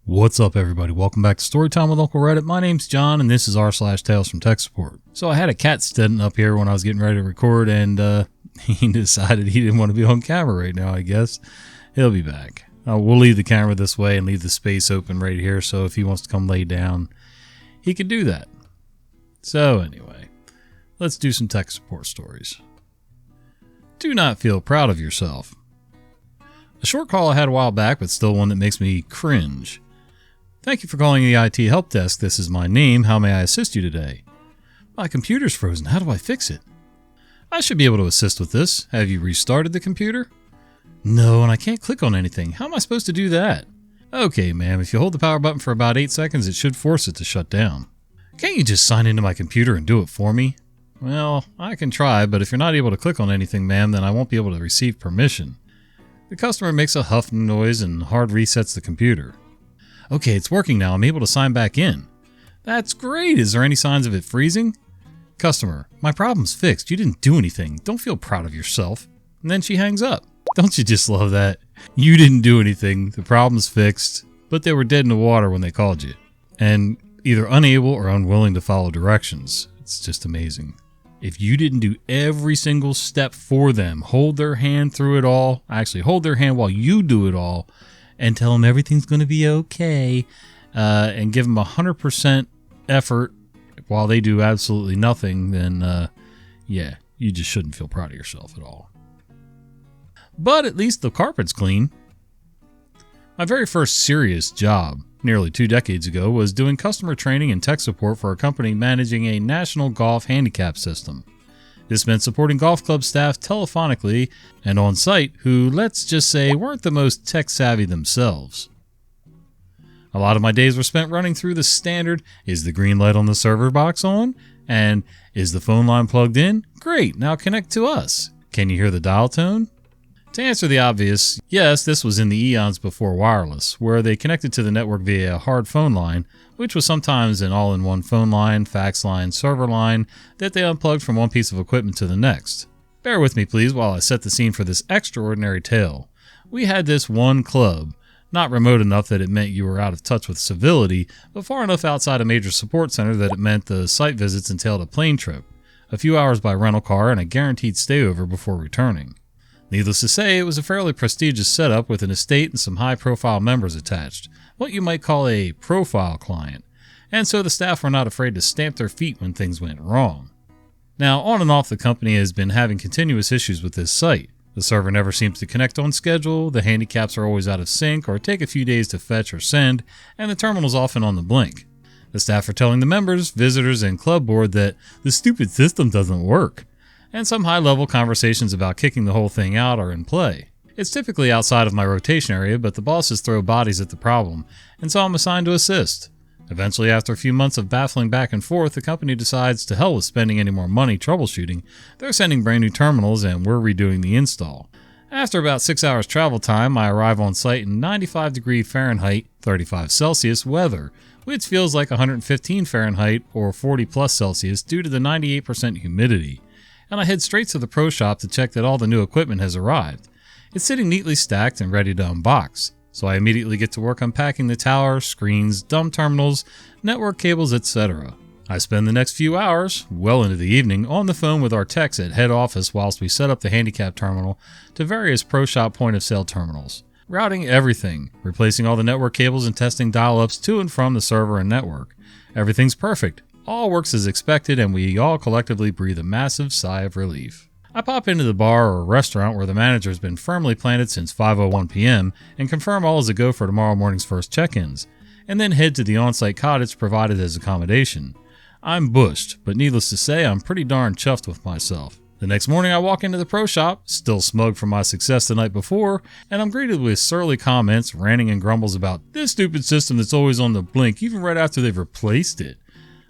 What's up, everybody? Welcome back to Storytime with Uncle Reddit. My name's John, and this is r/Tales from Tech Support. So I had a cat sitting up here when I was getting ready to record, and he decided he didn't want to be on camera right now, I guess. He'll be back. We'll leave the camera this way and leave the space open right here, so if he wants to come lay down, he can do that. So anyway, let's do some tech support stories. Do not feel proud of yourself. A short call I had a while back, but still one that makes me cringe. Thank you for calling the IT help desk. This is my name. How may I assist you today? My computer's frozen. How do I fix it? I should be able to assist with this. Have you restarted the computer? No, and I can't click on anything. How am I supposed to do that? Okay, ma'am. If you hold the power button for about 8 seconds, it should force it to shut down. Can't you just sign into my computer and do it for me? Well, I can try, but if you're not able to click on anything, ma'am, then I won't be able to receive permission. The customer makes a huffing noise and hard resets the computer. Okay, it's working now. I'm able to sign back in. That's great. Is there any signs of it freezing? Customer, my problem's fixed. You didn't do anything. Don't feel proud of yourself. And then she hangs up. Don't you just love that? You didn't do anything. The problem's fixed. But they were dead in the water when they called you. And either unable or unwilling to follow directions. It's just amazing. If you didn't do every single step for them, hold their hand through it all, actually hold their hand while you do it all, and tell them everything's going to be okay, and give them 100% effort while they do absolutely nothing, then, yeah, you just shouldn't feel proud of yourself at all. But at least the carpet's clean. My very first serious job, nearly 2 decades ago, was doing customer training and tech support for a company managing a national golf handicap system. This meant supporting golf club staff telephonically and on site who, let's just say, weren't the most tech savvy themselves. A lot of my days were spent running through the standard, is the green light on the server box on? And is the phone line plugged in? Great, now connect to us. Can you hear the dial tone? To answer the obvious, yes, this was in the eons before wireless, where they connected to the network via a hard phone line, which was sometimes an all-in-one phone line, fax line, server line that they unplugged from one piece of equipment to the next. Bear with me, please, while I set the scene for this extraordinary tale. We had this one club, not remote enough that it meant you were out of touch with civility, but far enough outside a major support center that it meant the site visits entailed a plane trip, a few hours by rental car, and a guaranteed stayover before returning. Needless to say, it was a fairly prestigious setup with an estate and some high-profile members attached, what you might call a profile client, and so the staff were not afraid to stamp their feet when things went wrong. Now, on and off, the company has been having continuous issues with this site. The server never seems to connect on schedule, the handicaps are always out of sync or take a few days to fetch or send, and the terminal's often on the blink. The staff are telling the members, visitors, and club board that the stupid system doesn't work, and some high-level conversations about kicking the whole thing out are in play. It's typically outside of my rotation area, but the bosses throw bodies at the problem, and so I'm assigned to assist. Eventually, after a few months of baffling back and forth, the company decides to hell with spending any more money troubleshooting. They're sending brand new terminals, and we're redoing the install. After about 6 hours travel time, I arrive on site in 95° Fahrenheit, 35 Celsius weather, which feels like 115 Fahrenheit or 40 plus Celsius due to the 98% humidity. And I head straight to the pro shop to check that all the new equipment has arrived. It's sitting neatly stacked and ready to unbox, so I immediately get to work unpacking the tower, screens, dumb terminals, network cables, etc. I spend the next few hours, well into the evening, on the phone with our techs at head office whilst we set up the handicap terminal to various pro shop point of sale terminals, routing everything, replacing all the network cables and testing dial-ups to and from the server and network. Everything's perfect. All works as expected, and we all collectively breathe a massive sigh of relief. I pop into the bar or restaurant where the manager has been firmly planted since 5:01 p.m. and confirm all is a go for tomorrow morning's first check-ins, and then head to the on-site cottage provided as accommodation. I'm bushed, but needless to say, I'm pretty darn chuffed with myself. The next morning I walk into the pro shop, still smug from my success the night before, and I'm greeted with surly comments, ranting and grumbles about this stupid system that's always on the blink even right after they've replaced it.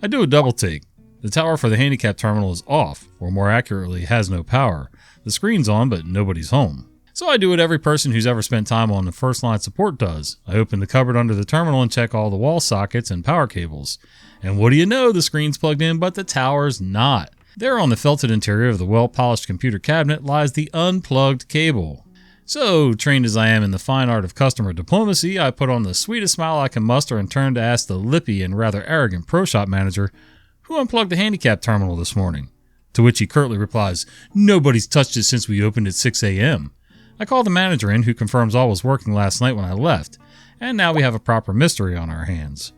I do a double take. The tower for the handicap terminal is off, or more accurately, has no power. The screen's on, but nobody's home. So I do what every person who's ever spent time on the first line support does. I open the cupboard under the terminal and check all the wall sockets and power cables. And what do you know, the screen's plugged in, but the tower's not. There on the felted interior of the well-polished computer cabinet lies the unplugged cable. So, trained as I am in the fine art of customer diplomacy, I put on the sweetest smile I can muster and turned to ask the lippy and rather arrogant pro shop manager who unplugged the handicap terminal this morning. To which he curtly replies, "Nobody's touched it since we opened at 6 a.m. I call the manager in, who confirms all was working last night when I left, and now we have a proper mystery on our hands.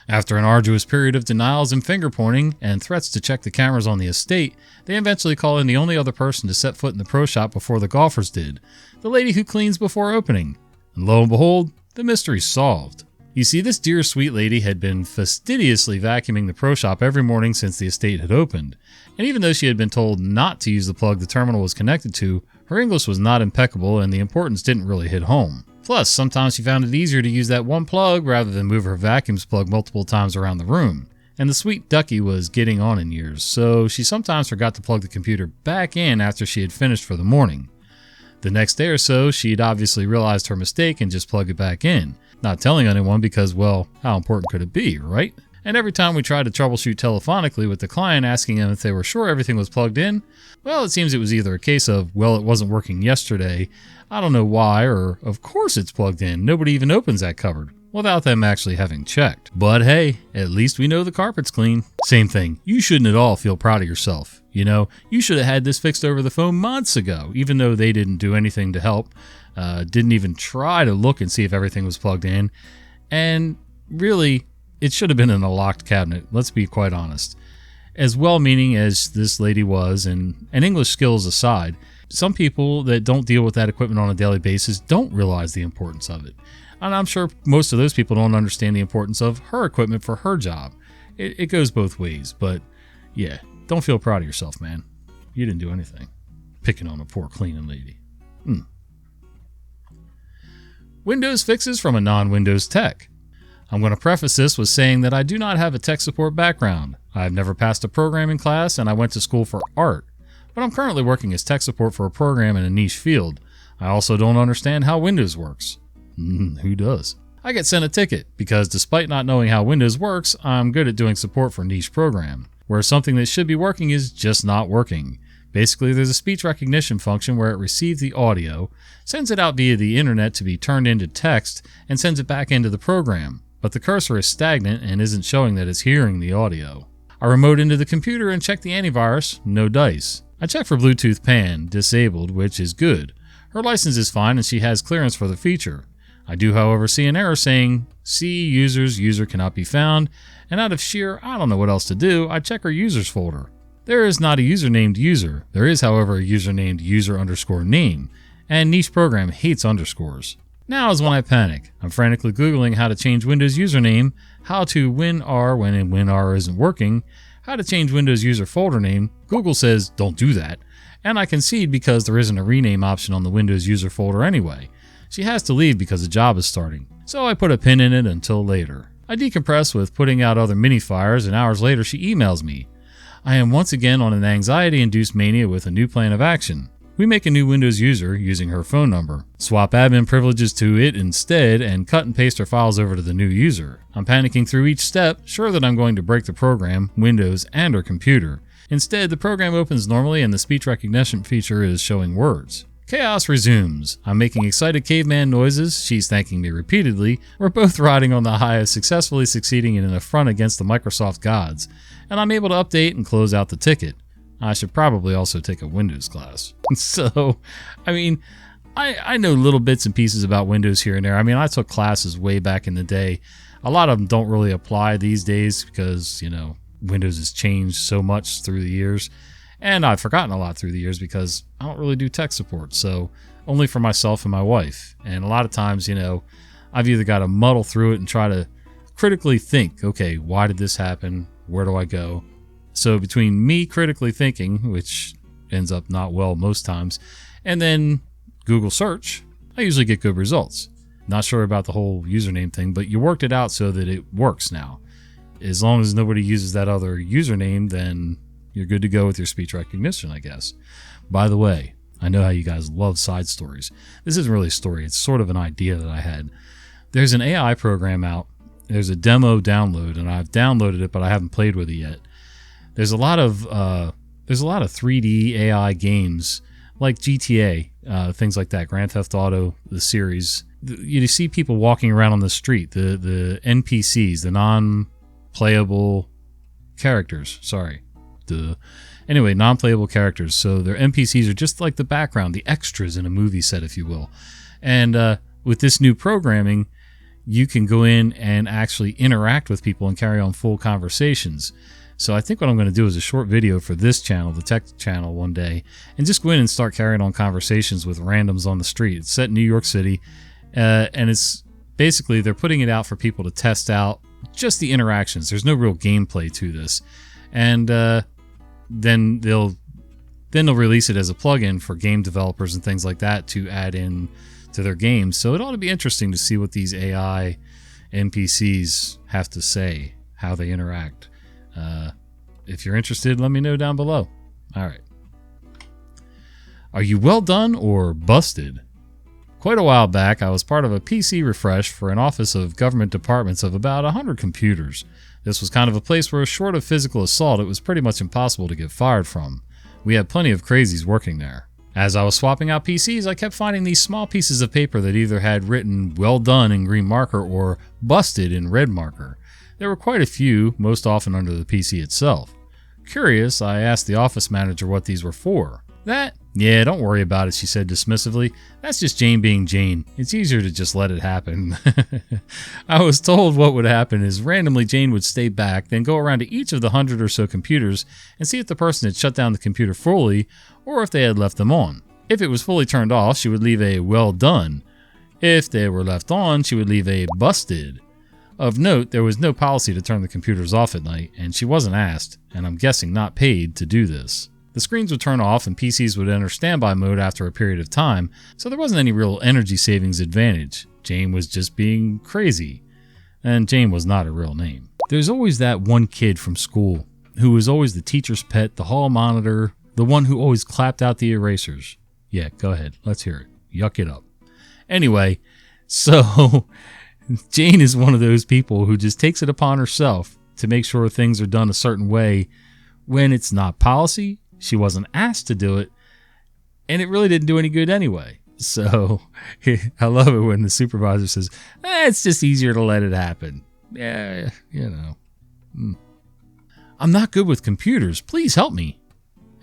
After an arduous period of denials and finger-pointing and threats to check the cameras on the estate, they eventually call in the only other person to set foot in the pro shop before the golfers did, the lady who cleans before opening. And lo and behold, the mystery's solved. You see, this dear sweet lady had been fastidiously vacuuming the pro shop every morning since the estate had opened, and even though she had been told not to use the plug the terminal was connected to, her English was not impeccable and the importance didn't really hit home. Plus, sometimes she found it easier to use that one plug rather than move her vacuum's plug multiple times around the room. And the sweet ducky was getting on in years, so she sometimes forgot to plug the computer back in after she had finished for the morning. The next day or so, she'd obviously realized her mistake and just plugged it back in, not telling anyone because, well, how important could it be, right? And every time we tried to troubleshoot telephonically with the client asking them if they were sure everything was plugged in, well, it seems it was either a case of, well, it wasn't working yesterday, I don't know why, or of course it's plugged in, nobody even opens that cupboard, without them actually having checked. But hey, at least we know the carpet's clean. Same thing, you shouldn't at all feel proud of yourself. You know, you should have had this fixed over the phone months ago, even though they didn't do anything to help, didn't even try to look and see if everything was plugged in, and really, it should have been in a locked cabinet, let's be quite honest. As well-meaning as this lady was, and English skills aside, some people that don't deal with that equipment on a daily basis don't realize the importance of it. And I'm sure most of those people don't understand the importance of her equipment for her job. It goes both ways, but yeah, don't feel proud of yourself, man. You didn't do anything. Picking on a poor cleaning lady. Windows fixes from a non-Windows tech. I'm going to preface this with saying that I do not have a tech support background. I've never passed a programming class and I went to school for art, but I'm currently working as tech support for a program in a niche field. I also don't understand how Windows works. Who does? I get sent a ticket because despite not knowing how Windows works, I'm good at doing support for a niche program, where something that should be working is just not working. Basically, there's a speech recognition function where it receives the audio, sends it out via the internet to be turned into text, and sends it back into the program. But the cursor is stagnant and isn't showing that it's hearing the audio. I remote into the computer and check the antivirus, no dice. I check for Bluetooth PAN, disabled, which is good. Her license is fine and she has clearance for the feature. I do, however, see an error saying, "See users, user cannot be found," and out of sheer I don't know what else to do, I check her users folder. There is not a user named user. There is, however, a user named user_name, and niche program hates underscores. Now is when I panic. I'm frantically Googling how to change Windows username, how to WinR when WinR isn't working, how to change Windows user folder name. Google says, don't do that. And I concede because there isn't a rename option on the Windows user folder anyway. She has to leave because the job is starting. So I put a pin in it until later. I decompress with putting out other mini fires, and hours later she emails me. I am once again on an anxiety-induced mania with a new plan of action. We make a new Windows user using her phone number, swap admin privileges to it instead, and cut and paste her files over to the new user. I'm panicking through each step, sure that I'm going to break the program, Windows, and her computer. Instead, the program opens normally and the speech recognition feature is showing words. Chaos resumes. I'm making excited caveman noises, she's thanking me repeatedly, we're both riding on the high of successfully succeeding in an affront against the Microsoft gods, and I'm able to update and close out the ticket. I should probably also take a Windows class. So, I mean, I know little bits and pieces about Windows here and there. I mean, I took classes way back in the day. A lot of them don't really apply these days because, you know, Windows has changed so much through the years. And I've forgotten a lot through the years because I don't really do tech support. So, only for myself and my wife. And a lot of times, you know, I've either got to muddle through it and try to critically think, okay, why did this happen? Where do I go? So between me critically thinking, which ends up not well most times, and then Google search, I usually get good results. Not sure about the whole username thing, but you worked it out so that it works now. As long as nobody uses that other username, then you're good to go with your speech recognition, I guess. By the way, I know how you guys love side stories. This isn't really a story, it's sort of an idea that I had. There's an AI program out. There's a demo download, and I've downloaded it, but I haven't played with it yet. There's a lot of 3D AI games like GTA things like that. Grand Theft Auto, the series. You see people walking around on the street, the NPCs, the non-playable characters. Sorry. Anyway, non-playable characters. So their NPCs are just like the background, the extras in a movie set, if you will. And with this new programming, you can go in and actually interact with people and carry on full conversations. So I think what I'm going to do is a short video for this channel, the tech channel, one day, and just go in and start carrying on conversations with randoms on the street. It's set in New York City, and it's basically they're putting it out for people to test out just the interactions. There's no real gameplay to this, and then they'll release it as a plugin for game developers and things like that to add in to their games. So it ought to be interesting to see what these AI NPCs have to say, how they interact. If you're interested, let me know down below. All right. Are you well done or busted? Quite a while back, I was part of a PC refresh for an office of government departments of about 100 computers. This was kind of a place where, short of physical assault, it was pretty much impossible to get fired from. We had plenty of crazies working there. As I was swapping out PCs, I kept finding these small pieces of paper that either had written "well done" in green marker or "busted" in red marker. There were quite a few, most often under the PC itself. Curious, I asked the office manager what these were for. "That? Yeah, don't worry about it," she said dismissively. "That's just Jane being Jane. It's easier to just let it happen." I was told what would happen is randomly Jane would stay back, then go around to each of the 100 or so computers and see if the person had shut down the computer fully or if they had left them on. If it was fully turned off, she would leave a "well done." If they were left on, she would leave a "busted." Of note, there was no policy to turn the computers off at night, and she wasn't asked, and I'm guessing not paid, to do this. The screens would turn off and PCs would enter standby mode after a period of time, so there wasn't any real energy savings advantage. Jane was just being crazy. And Jane was not a real name. There's always that one kid from school who was always the teacher's pet, the hall monitor, the one who always clapped out the erasers. Yeah, go ahead. Let's hear it. Yuck it up. Anyway, so Jane is one of those people who just takes it upon herself to make sure things are done a certain way when it's not policy. She wasn't asked to do it, and it really didn't do any good anyway. So I love it when the supervisor says, "It's just easier to let it happen." Yeah, you know. "I'm not good with computers. Please help me."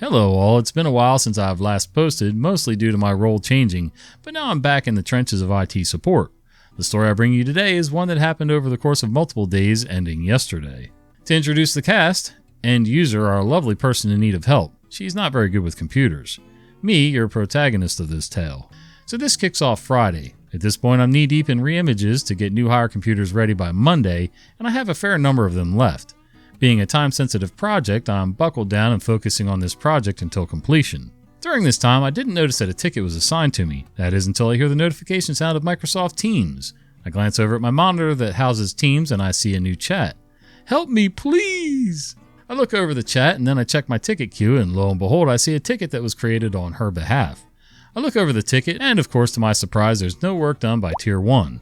Hello all, it's been a while since I've last posted, mostly due to my role changing, but now I'm back in the trenches of IT support. The story I bring you today is one that happened over the course of multiple days, ending yesterday. To introduce the cast, End User, our lovely person in need of help. She's not very good with computers. Me, your protagonist of this tale. So this kicks off Friday. At this point, I'm knee-deep in re-images to get new hire computers ready by Monday, and I have a fair number of them left. Being a time-sensitive project, I'm buckled down and focusing on this project until completion. During this time, I didn't notice that a ticket was assigned to me. That is until I hear the notification sound of Microsoft Teams. I glance over at my monitor that houses Teams and I see a new chat. "Help me, please!" I look over the chat and then I check my ticket queue, and lo and behold, I see a ticket that was created on her behalf. I look over the ticket and, of course, to my surprise, there's no work done by Tier 1.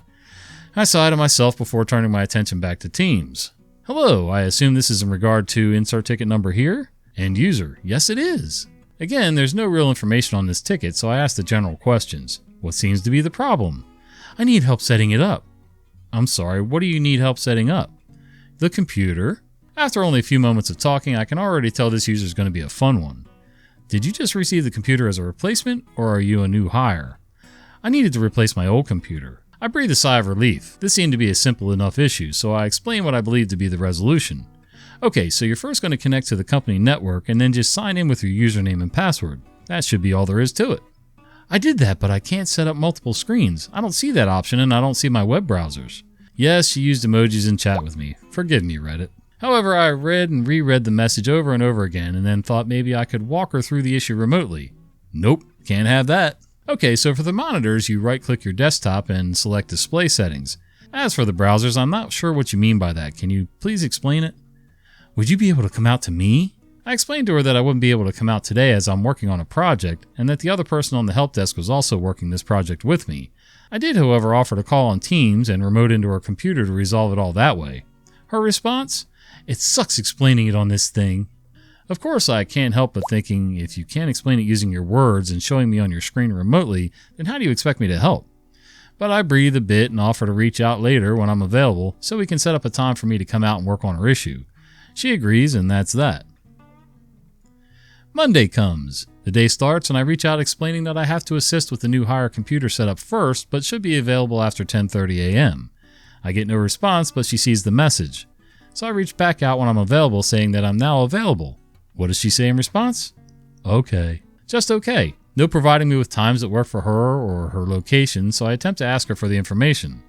I sigh to myself before turning my attention back to Teams. "Hello, I assume this is in regard to insert ticket number here?" End User: "Yes, it is." Again, there's no real information on this ticket, so I ask the general questions. "What seems to be the problem?" "I need help setting it up." "I'm sorry, what do you need help setting up?" "The computer." After only a few moments of talking, I can already tell this user is going to be a fun one. "Did you just receive the computer as a replacement, or are you a new hire?" "I needed to replace my old computer." I breathed a sigh of relief. This seemed to be a simple enough issue, so I explained what I believed to be the resolution. "Okay, so you're first going to connect to the company network and then just sign in with your username and password. That should be all there is to it." "I did that, but I can't set up multiple screens. I don't see that option and I don't see my web browsers." Yes, she used emojis in chat with me. Forgive me, Reddit. However, I read and reread the message over and over again and then thought maybe I could walk her through the issue remotely. Nope, can't have that. Okay, so for the monitors, you right-click your desktop and select Display Settings. As for the browsers, I'm not sure what you mean by that. Can you please explain it? "Would you be able to come out to me?" I explained to her that I wouldn't be able to come out today as I'm working on a project, and that the other person on the help desk was also working this project with me. I did, however, offer to call on Teams and remote into her computer to resolve it all that way. Her response? "It sucks explaining it on this thing." Of course, I can't help but thinking, if you can't explain it using your words and showing me on your screen remotely, then how do you expect me to help? But I breathe a bit and offer to reach out later when I'm available so we can set up a time for me to come out and work on her issue. She agrees, and that's that. Monday comes. The day starts and I reach out explaining that I have to assist with the new hire computer setup first, but should be available after 10:30 a.m. I get no response, but she sees the message. So I reach back out when I'm available saying that I'm now available. What does she say in response? Okay. Just okay. No providing me with times that work for her or her location, so I attempt to ask her for the information.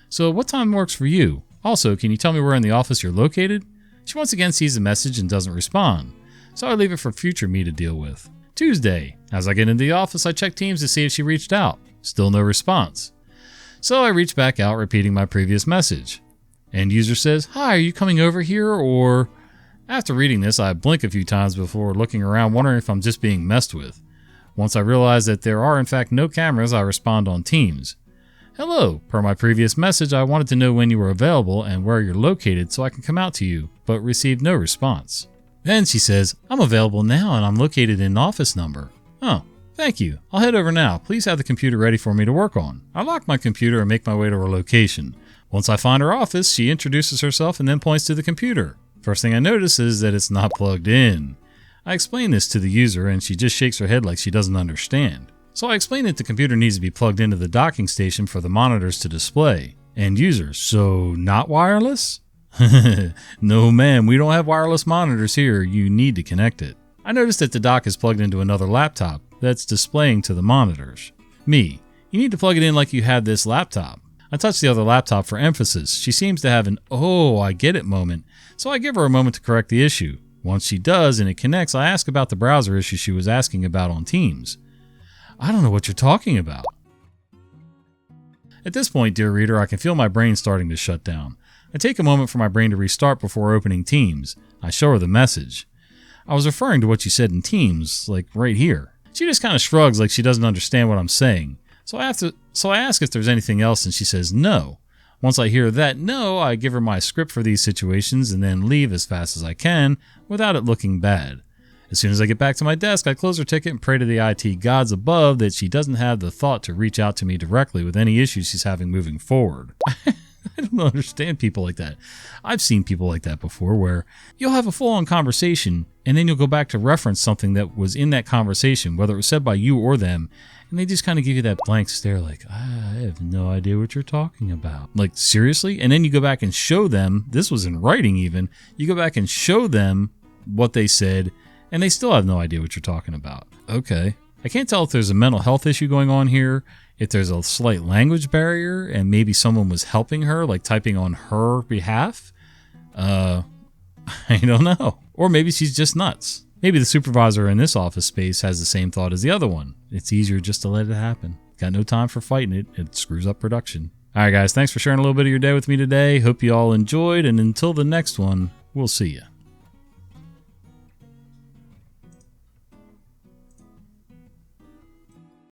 So what time works for you? Also, can you tell me where in the office you're located? She once again sees the message and doesn't respond, so I leave it for future me to deal with. Tuesday. As I get into the office, I check Teams to see if she reached out. Still no response. So I reach back out repeating my previous message. End user says, "Hi, are you coming over here?" Or... After reading this, I blink a few times before looking around, wondering if I'm just being messed with. Once I realize that there are in fact no cameras, I respond on Teams. "Hello, per my previous message, I wanted to know when you were available and where you're located so I can come out to you," but received no response. Then she says, "I'm available now and I'm located in office number." "Oh, thank you. I'll head over now. Please have the computer ready for me to work on." I lock my computer and make my way to her location. Once I find her office, she introduces herself and then points to the computer. First thing I notice is that it's not plugged in. I explain this to the user and she just shakes her head like she doesn't understand. So I explain that the computer needs to be plugged into the docking station for the monitors to display. End user, so not wireless? No ma'am, we don't have wireless monitors here. You need to connect it. I notice that the dock is plugged into another laptop that's displaying to the monitors. Me, you need to plug it in like you had this laptop. I touch the other laptop for emphasis. She seems to have an "oh, I get it" moment, so I give her a moment to correct the issue. Once she does and it connects, I ask about the browser issue she was asking about on Teams. "I don't know what you're talking about." At this point, dear reader, I can feel my brain starting to shut down. I take a moment for my brain to restart before opening Teams. I show her the message. "I was referring to what you said in Teams, like right here." She just kind of shrugs like she doesn't understand what I'm saying. So I ask if there's anything else and she says no. Once I hear that no, I give her my script for these situations and then leave as fast as I can without it looking bad. As soon as I get back to my desk, I close her ticket and pray to the IT gods above that she doesn't have the thought to reach out to me directly with any issues she's having moving forward. I don't understand people like that. I've seen people like that before where you'll have a full-on conversation and then you'll go back to reference something that was in that conversation, whether it was said by you or them, and they just kind of give you that blank stare like, "I have no idea what you're talking about." Like, seriously? And then you go back and show them, this was in writing even, you go back and show them what they said, and they still have no idea what you're talking about. Okay. I can't tell if there's a mental health issue going on here, if there's a slight language barrier, and maybe someone was helping her, like typing on her behalf. I don't know. Or maybe she's just nuts. Maybe the supervisor in this office space has the same thought as the other one. It's easier just to let it happen. Got no time for fighting it. It screws up production. Alright guys, thanks for sharing a little bit of your day with me today. Hope you all enjoyed, and until the next one, we'll see ya.